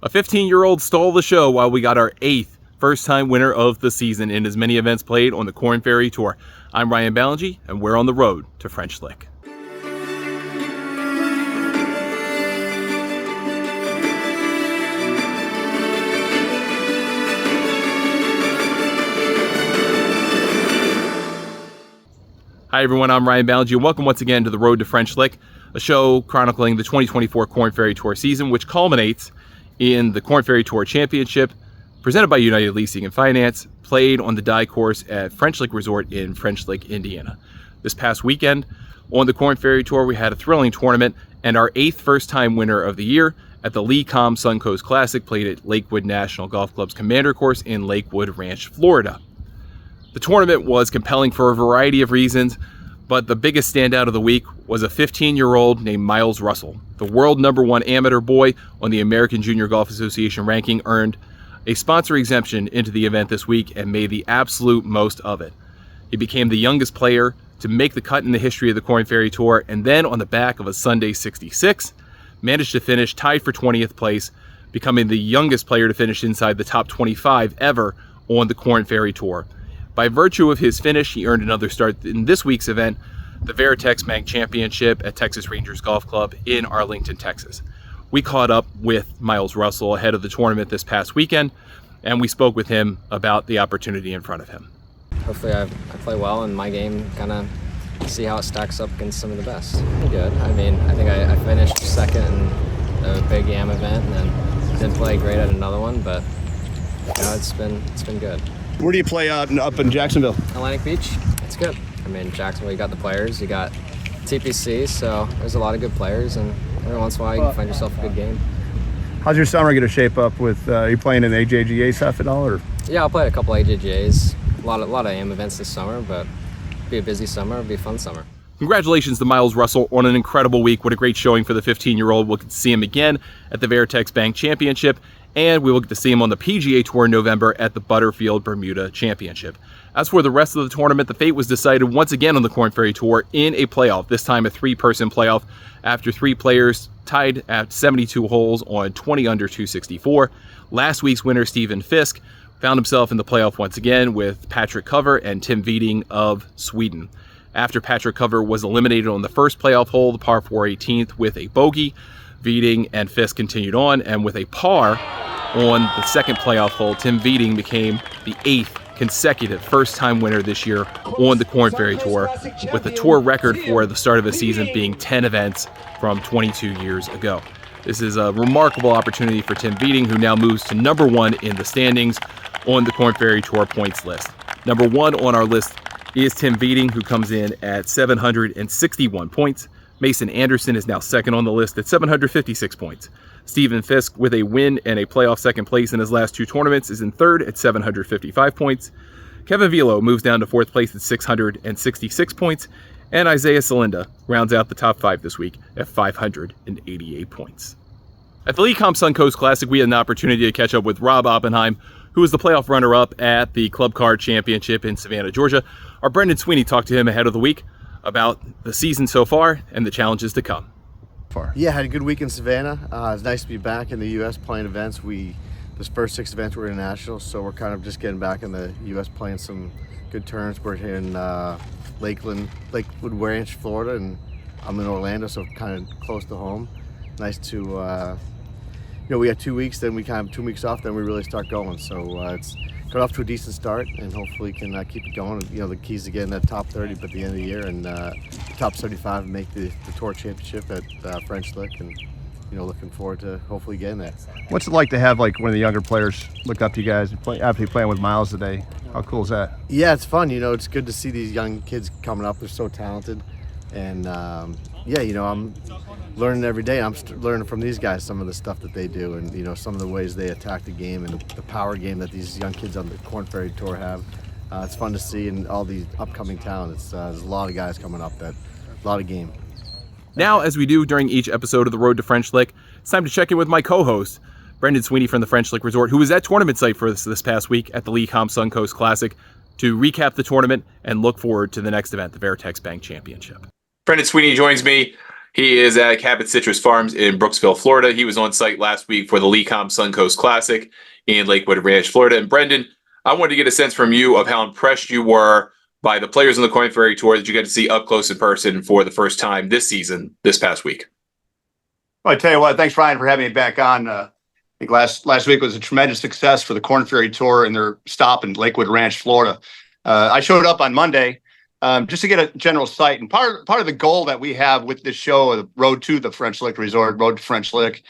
A 15-year-old stole the show while we got our 8th first-time winner of the season in as many events played on the Korn Ferry Tour. I'm Ryan Ballingy, and we're on the road to French Lick. Hi everyone, I'm Ryan Ballingy, and welcome once again to the Road to French Lick, a show chronicling the 2024 Korn Ferry Tour season, which culminates in the Korn Ferry Tour Championship, presented by United Leasing and Finance, played on the Die course at French Lick Resort in French Lick, Indiana. This past weekend, on the Korn Ferry Tour, we had a thrilling tournament and our 8th first-time winner of the year at the LECOM Suncoast Classic, played at Lakewood National Golf Club's Commander Course in Lakewood Ranch, Florida. The tournament was compelling for a variety of reasons, but the biggest standout of the week was a 15-year-old named Miles Russell. The world #1 amateur boy on the American Junior Golf Association ranking earned a sponsor exemption into the event this week and made the absolute most of it. He became the youngest player to make the cut in the history of the Korn Ferry Tour, and then on the back of a Sunday 66, managed to finish tied for 20th place, becoming the youngest player to finish inside the top 25 ever on the Korn Ferry Tour. By virtue of his finish, he earned another start in this week's event, the Veritex Bank Championship at Texas Rangers Golf Club in Arlington, Texas. We caught up with Miles Russell ahead of the tournament this past weekend, and we spoke with him about the opportunity in front of him. Hopefully I play well in my game, kind of see how it stacks up against some of the best. Pretty good. I mean, I think I finished second in a big AM event and then didn't play great at another one, but you know, it's been good. Where do you play up in Jacksonville? Atlantic Beach, it's good. I mean, Jacksonville, you got the players, you got TPC, so there's a lot of good players, and every once in a while you can find yourself a good game. How's your summer going to shape up with, are you playing in the AJGA stuff at all? Or? Yeah, I'll play a couple AJGAs, a lot of AM events this summer, but it'll be a busy summer, it'll be a fun summer. Congratulations to Miles Russell on an incredible week. What a great showing for the 15-year-old. We'll get to see him again at the Veritex Bank Championship, and we will get to see him on the PGA Tour in November at the Butterfield Bermuda Championship. As for the rest of the tournament, the fate was decided once again on the Korn Ferry Tour in a playoff, this time a 3-person playoff, after 3 players tied at 72 holes on 20 under 264. Last week's winner, Stephen Fisk, found himself in the playoff once again with Patrick Cover and Tim Viding of Sweden. After Patrick Cover was eliminated on the first playoff hole, the par 4 18th, with a bogey, Viding and Fisk continued on, and with a par on the second playoff hole, Tim Viding became the 8th consecutive first-time winner this year on the Korn Ferry Tour, with the tour record for the start of the season being 10 events from 22 years ago. This is a remarkable opportunity for Tim Viding, who now moves to #1 in the standings on the Korn Ferry Tour points list. #1 on our list is Tim Viding, who comes in at 761 points. Mason Anderson is now second on the list at 756 points. Stephen Fisk, with a win and a playoff second place in his last 2 tournaments, is in third at 755 points. Kevin Velo moves down to 4th place at 666 points. And Isaiah Salinda rounds out the top 5 this week at 588 points. At the LECOM Suncoast Classic, we had an opportunity to catch up with Rob Oppenheim, who was the playoff runner-up at the Club Card Championship in Savannah, Georgia. Our Brendan Sweeney talked to him ahead of the week about the season so far and the challenges to come. Yeah, had a good week in Savannah. It's nice to be back in the U.S. playing events. This first 6 events were international, so we're kind of just getting back in the U.S. playing some good turns. We're here in Lakewood Ranch, Florida, and I'm in Orlando, so kind of close to home. Nice to, we had 2 weeks, then we kind of 2 weeks off, then we really start going. So it's got off to a decent start, and hopefully can keep it going. You know, the keys to getting that top 30 by the end of the year, and top 75 and make the Tour Championship at French Lick, and looking forward to hopefully getting there. What's it like to have one of the younger players look up to you guys after you playing with Miles today? How cool is that? Yeah, it's fun. It's good to see these young kids coming up. They're so talented, and I'm learning every day. I'm learning from these guys some of the stuff that they do, and some of the ways they attack the game and the power game that these young kids on the Korn Ferry Tour have. It's fun to see, and all these upcoming talents. There's a lot of guys coming up a lot of game. Now, as we do during each episode of The Road to French Lick, it's time to check in with my co-host, Brendan Sweeney from the French Lick Resort, who was at tournament site for this past week at the LECOM Suncoast Classic, to recap the tournament and look forward to the next event, the Veritex Bank Championship. Brendan Sweeney joins me He is at Cabot Citrus Farms in Brooksville, Florida. He was on site last week for the LECOM Suncoast Classic in Lakewood Ranch, Florida. And Brendan, I wanted to get a sense from you of how impressed you were by the players on the Korn Ferry Tour that you get to see up close in person for the first time this season, this past week. Well, I tell you what, thanks, Ryan, for having me back on. I think last week was a tremendous success for the Korn Ferry Tour and their stop in Lakewood Ranch, Florida. I showed up on Monday just to get a general sight. And part of the goal that we have with this show, the Road to the French Lick Resort, Road to French Lick,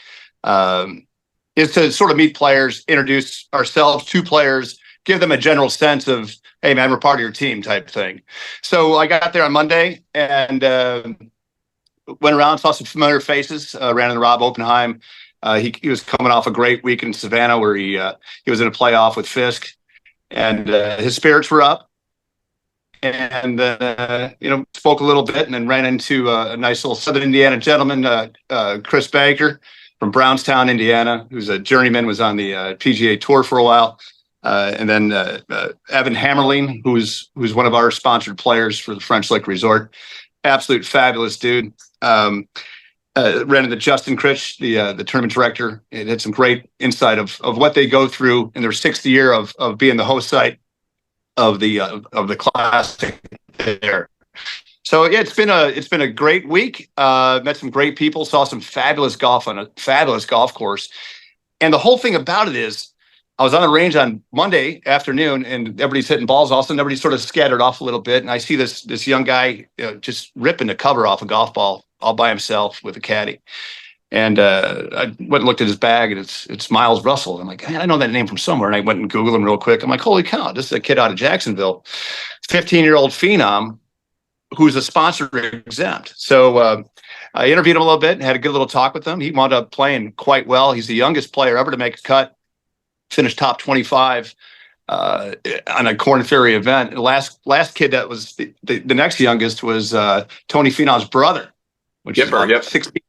is to sort of meet players, introduce ourselves to players, give them a general sense of, hey, man, we're part of your team type thing. So I got there on Monday and went around, saw some familiar faces, ran into Rob Oppenheim. He was coming off a great week in Savannah where he was in a playoff with Fisk, and his spirits were up. And spoke a little bit, and then ran into a nice little Southern Indiana gentleman, Chris Banker from Brownstown, Indiana, who's a journeyman, was on the PGA Tour for a while, and then Evan Hammerling, who's one of our sponsored players for the French Lick Resort, absolute fabulous dude. Ran into Justin Critch, the tournament director. It had some great insight of what they go through in their sixth year of being the host site of the classic there. So yeah, it's been a great week. Met some great people, saw some fabulous golf on a fabulous golf course. And the whole thing about it is I was on the range on Monday afternoon and everybody's hitting balls. All of a sudden everybody sort of scattered off a little bit. And I see this young guy just ripping the cover off a golf ball all by himself with a caddy. And I went and looked at his bag, and it's Miles Russell. I'm like, I know that name from somewhere. And I went and Googled him real quick. I'm like, holy cow, this is a kid out of Jacksonville, 15-year-old phenom who's a sponsor exempt. So I interviewed him a little bit and had a good little talk with him. He wound up playing quite well. He's the youngest player ever to make a cut, finished top 25 on a Korn Ferry event. The last kid that was the next youngest was Tony Finau's brother, which Gipper, is 16.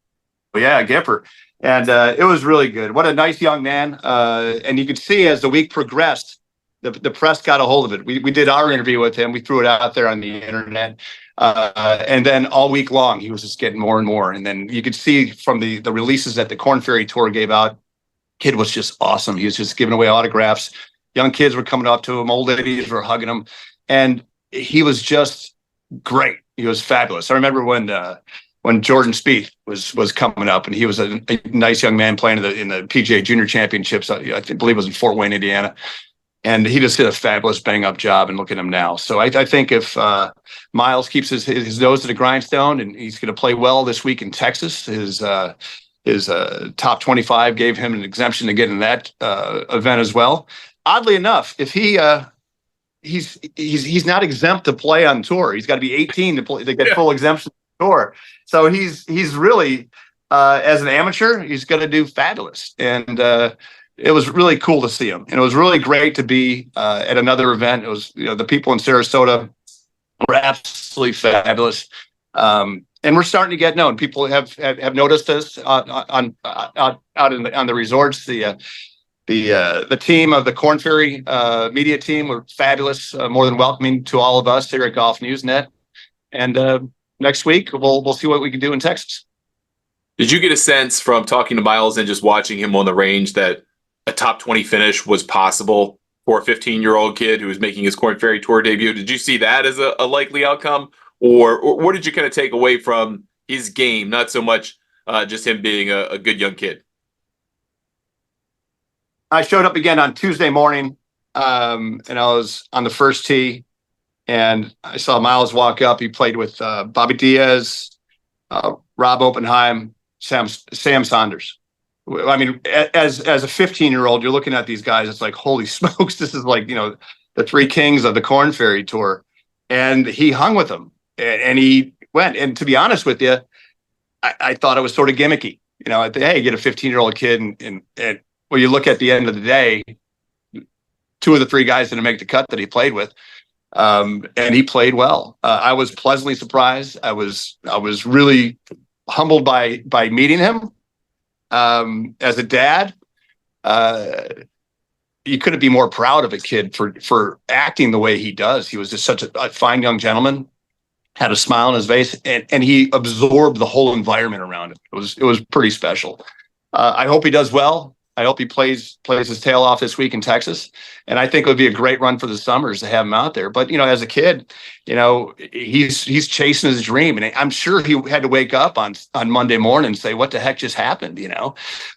Yeah, Gipper. And it was really good. What a nice young man. And you could see as the week progressed, the press got a hold of it. We did our interview with him. We threw it out there on the internet. And then all week long, he was just getting more and more. And then you could see from the releases that the Korn Ferry Tour gave out, kid was just awesome. He was just giving away autographs. Young kids were coming up to him. Old ladies were hugging him. And he was just great. He was fabulous. I remember when Jordan Spieth was coming up, and he was a nice young man playing in the PGA Junior Championships. I believe it was in Fort Wayne, Indiana, and he just did a fabulous bang-up job. And look at him now. So I think if Miles keeps his nose to the grindstone, and he's going to play well this week in Texas, his top 25 gave him an exemption to get in that event as well. Oddly enough, if he's not exempt to play on tour, he's got to be 18 to get full exemption. Tour. So he's really as an amateur, he's going to do fabulous. And it was really cool to see him. And it was really great to be at another event. It was, the people in Sarasota were absolutely fabulous. And we're starting to get known. People have noticed us out on the resorts. The team of the Korn Ferry media team were fabulous, more than welcoming to all of us here at Golf Newsnet. And next week, we'll see what we can do in Texas. Did you get a sense from talking to Miles and just watching him on the range that a top 20 finish was possible for a 15-year-old kid who was making his Korn Ferry Tour debut? Did you see that as a likely outcome? Or what did you kind of take away from his game, not so much just him being a good young kid? I showed up again on Tuesday morning, and I was on the first tee. And I saw Miles walk up. He played with Bobby Diaz, Rob Oppenheim, Sam Saunders. I mean, as a 15-year-old, you're looking at these guys. It's like, holy smokes, this is like, the three kings of the Korn Ferry Tour. And he hung with them, and he went. And to be honest with you, I thought it was sort of gimmicky. Hey, you get a 15-year-old kid, and well, you look at the end of the day, two of the three guys didn't make the cut that he played with. And he played well. I was pleasantly surprised. I was really humbled by meeting him. As a dad, you couldn't be more proud of a kid for acting the way he does. He was just such a fine young gentleman. had a smile on his face, and he absorbed the whole environment around him. It was pretty special. I hope he does well. I hope he plays his tail off this week in Texas. And I think it would be a great run for the Summers to have him out there. But, as a kid, he's chasing his dream. And I'm sure he had to wake up on Monday morning and say, what the heck just happened,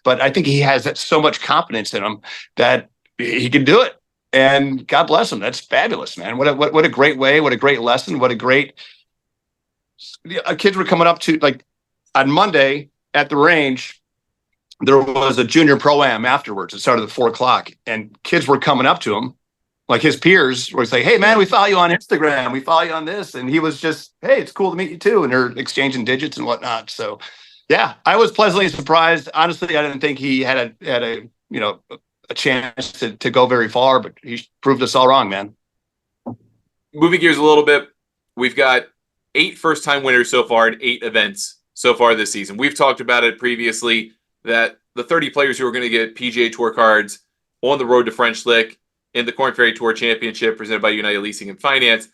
But I think he has so much confidence in him that he can do it. And God bless him. That's fabulous, man. What a great way. What a great lesson. What a great kids were coming up to, like, on Monday at the range. There was a junior pro-am afterwards. It started at 4:00, and kids were coming up to him, like his peers were saying, hey, man, we follow you on Instagram. We follow you on this. And he was just, hey, it's cool to meet you too. And they're exchanging digits and whatnot. So, yeah, I was pleasantly surprised. Honestly, I didn't think he had a chance to go very far, but he proved us all wrong, man. Moving gears a little bit, we've got 8 first-time winners so far in 8 events so far this season. We've talked about it previously, that the 30 players who are going to get PGA Tour cards on the road to French Lick in the Korn Ferry Tour Championship presented by United Leasing and Finance,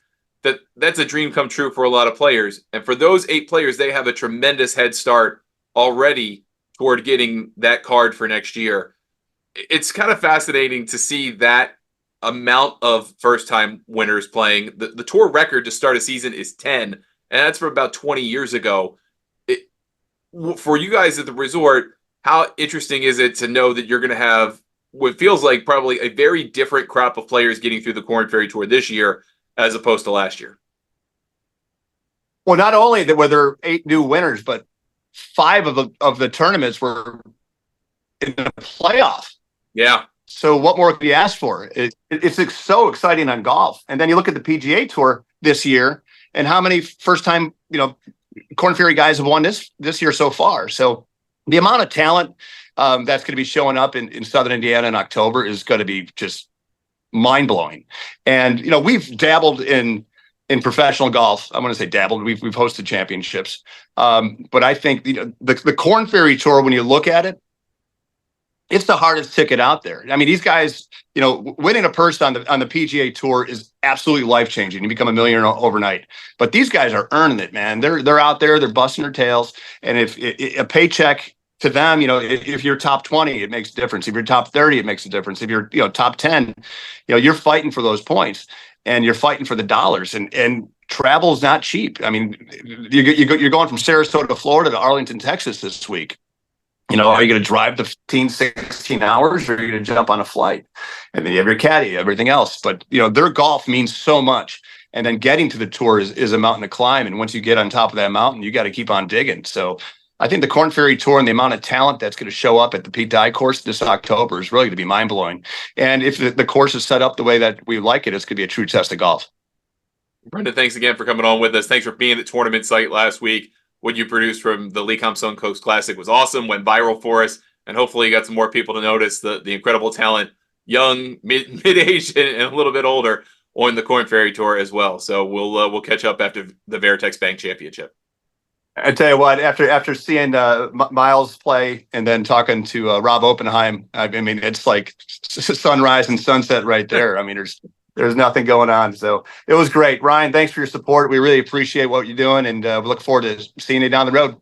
that's a dream come true for a lot of players. And for those 8 players, they have a tremendous head start already toward getting that card for next year. It's kind of fascinating to see that amount of first-time winners playing. The tour record to start a season is 10, and that's from about 20 years ago. For you guys at the resort, how interesting is it to know that you're going to have what feels like probably a very different crop of players getting through the Korn Ferry Tour this year as opposed to last year? Well, not only were there 8 new winners, but 5 of the tournaments were in the playoff. Yeah. So what more could you ask for? It's so exciting on golf. And then you look at the PGA Tour this year and how many first-time, Korn Ferry guys have won this year so far. So the amount of talent that's going to be showing up in Southern Indiana in October is going to be just mind-blowing. And, we've dabbled in professional golf. I'm going to say dabbled. We've hosted championships. But I think, the Korn Ferry Tour, when you look at it, it's the hardest ticket out there. I mean, these guys, winning a purse on the PGA Tour is absolutely life-changing. You become a millionaire overnight. But these guys are earning it, man. They're out there, they're busting their tails. And if a paycheck to them, if you're top 20, it makes a difference. If you're top 30, it makes a difference. If you're, top 10, you're fighting for those points and you're fighting for the dollars. And travel's not cheap. I mean, you're going from Sarasota, Florida to Arlington, Texas this week. Are you going to drive the 15, 16 hours, or are you going to jump on a flight? And then you have your caddy, everything else. But, their golf means so much. And then getting to the tour is a mountain to climb. And once you get on top of that mountain, you got to keep on digging. So I think the Korn Ferry Tour and the amount of talent that's going to show up at the Pete Dye course this October is really going to be mind-blowing. And if the course is set up the way that we like it, it's going to be a true test of golf. Brendan, thanks again for coming on with us. Thanks for being at tournament site last week. What you produced from the LECOM Suncoast Classic was awesome, went viral for us, and hopefully you got some more people to notice the incredible talent, young, mid-aged, and a little bit older on the Korn Ferry Tour as well. So we'll catch up after the Veritex Bank Championship. I tell you what, after seeing Miles play and then talking to Rob Oppenheim, I mean, it's like sunrise and sunset right there. I mean, there's nothing going on. So it was great. Ryan, thanks for your support. We really appreciate what you're doing, and we look forward to seeing you down the road.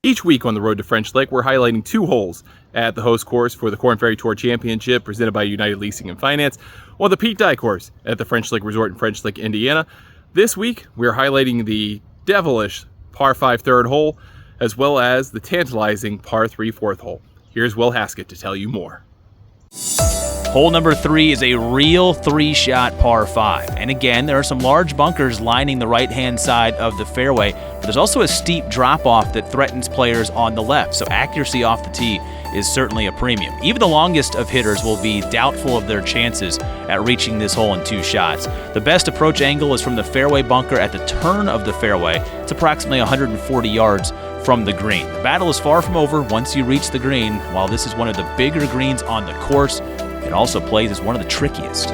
Each week on the road to French Lick, we're highlighting 2 holes at the host course for the Korn Ferry Tour Championship presented by United Leasing and Finance, on the Pete Dye course at the French Lick Resort in French Lick, Indiana. This week, we're highlighting the devilish par 5 third hole, as well as the tantalizing par 3 fourth hole. Here's Will Haskett to tell you more. Hole number 3 is a real 3-shot par 5. And again, there are some large bunkers lining the right-hand side of the fairway, but there's also a steep drop-off that threatens players on the left, so accuracy off the tee is certainly a premium. Even the longest of hitters will be doubtful of their chances at reaching this hole in 2 shots. The best approach angle is from the fairway bunker at the turn of the fairway. It's approximately 140 yards from the green. The battle is far from over once you reach the green. While this is one of the bigger greens on the course, it also plays as one of the trickiest.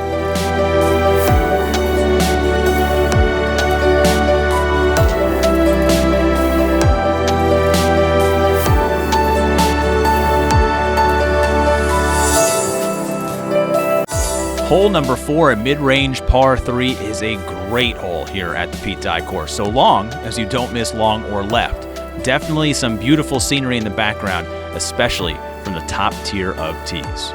Hole number 4, a mid-range par 3, is a great hole here at the Pete Dye course, so long as you don't miss long or left. Definitely some beautiful scenery in the background, especially from the top tier of tees.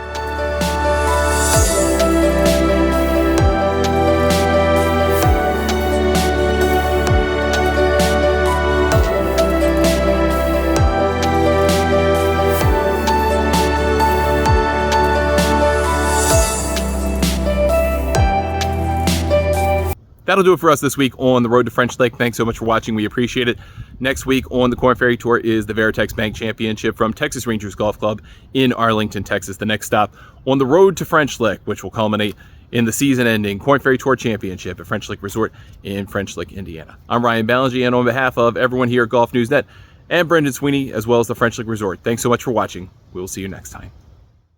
That'll do it for us this week on the road to French Lick. Thanks so much for watching. We appreciate it. Next week on the Korn Ferry Tour is the Veritex Bank Championship from Texas Rangers Golf Club in Arlington, Texas. The next stop on the road to French Lick, which will culminate in the season-ending Korn Ferry Tour Championship at French Lick Resort in French Lick, Indiana. I'm Ryan Ballingy, and on behalf of everyone here at Golf News Net and Brendan Sweeney, as well as the French Lick Resort, thanks so much for watching. We will see you next time.